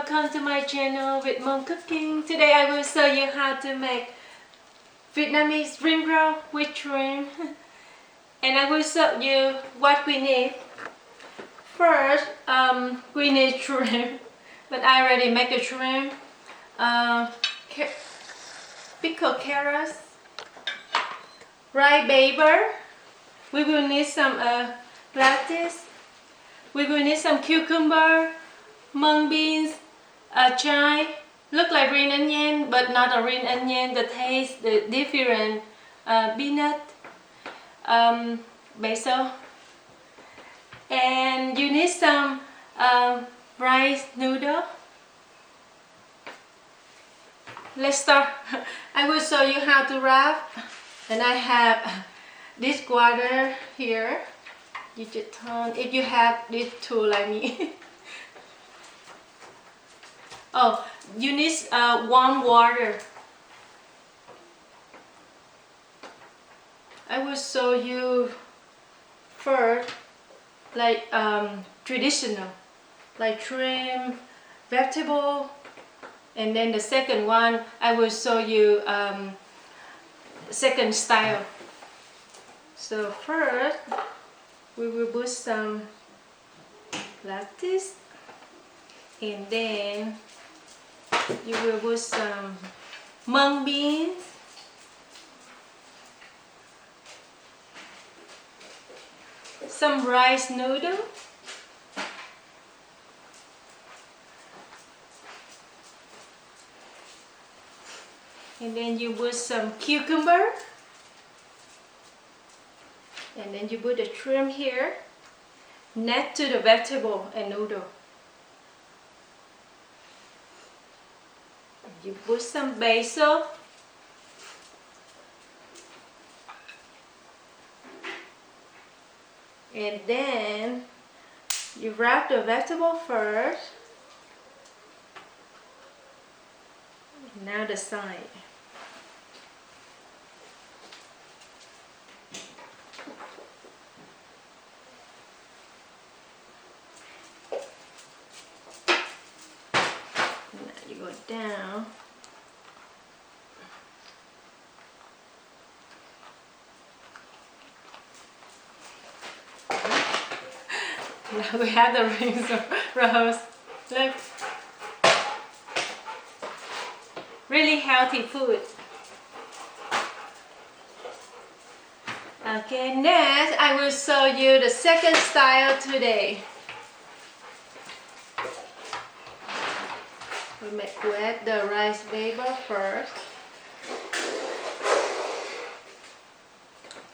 welcome to my channel with Mung Cooking. Today I will show you how to make Vietnamese spring roll with shrimp. And I will show you what we need. First, we need shrimp, but I already make a shrimp. Pickled carrots, rice paper. We will need some lettuce. We will need some cucumber, mung beans, chives. Look like green onion, but not a green onion. The taste, the different. Peanut, basil, and you need some rice noodle. Let's start. I will show you how to wrap, and I have this water here. You just turn if you have this tool like me. Oh, you need warm water. I will show you first like traditional, like shrimp, vegetable, and then the second one I will show you second style. So first we will put some lettuce, and then you will put some mung beans, some rice noodle, and then you put some cucumber, and then you put the shrimp here next to the vegetable and noodle. You put some basil, and then you wrap the vegetable first. Now the side. Now you go down. Now we have the rings of rose. Look. Really healthy food. Okay, next I will show you the second style today. We make wet the rice paper first.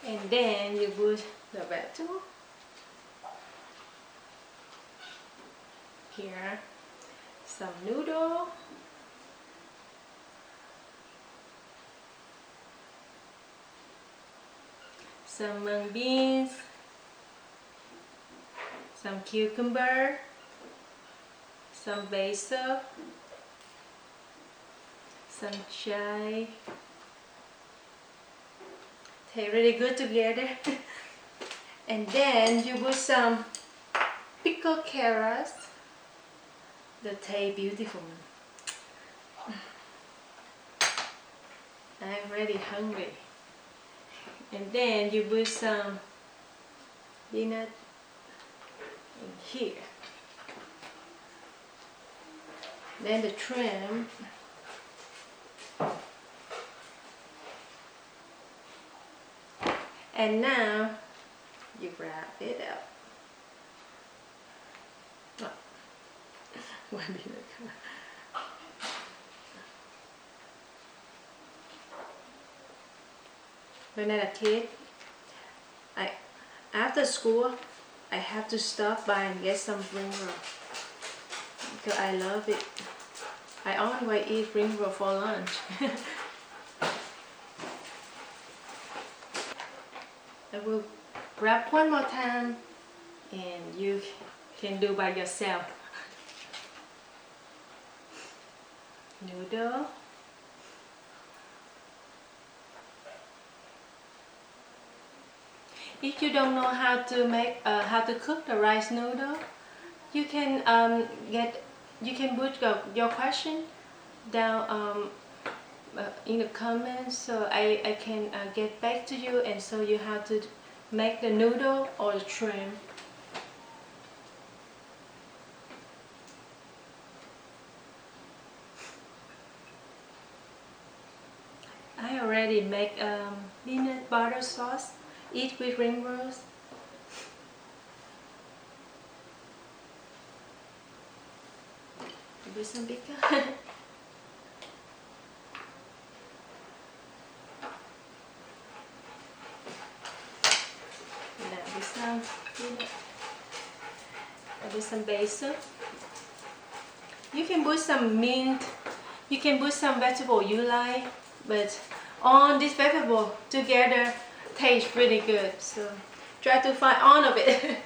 And then you put the vegetable. Here, some noodle. Some mung beans, some cucumber, some basil, some chives. They really good together. And then you put some pickled carrots. They taste beautiful. I'm really hungry. And then you put some peanut in here. Then the shrimp. And now you wrap it up. Oh. 1 minute. When I was a kid, after school, I have to stop by and get some spring roll because I love it. I always eat spring roll for lunch. I will wrap one more time, and you can do by yourself. Noodle. If you don't know how to cook the rice noodle, you can get you can put your question down in the comments, so I can get back to you and show you how to make the noodle or the shrimp. I already make peanut butter sauce, eat with ring rolls. With some pickle. With some basil. You can put some mint. You can put some vegetable you like, but all this vegetable together tastes really good. So try to find all of it.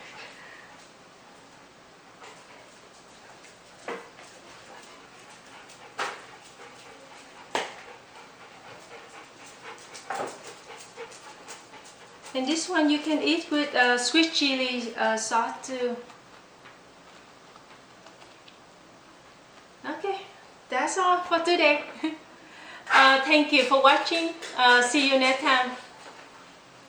And this one you can eat with sweet chili sauce too. Okay, that's all for today. Thank you for watching. See you next time.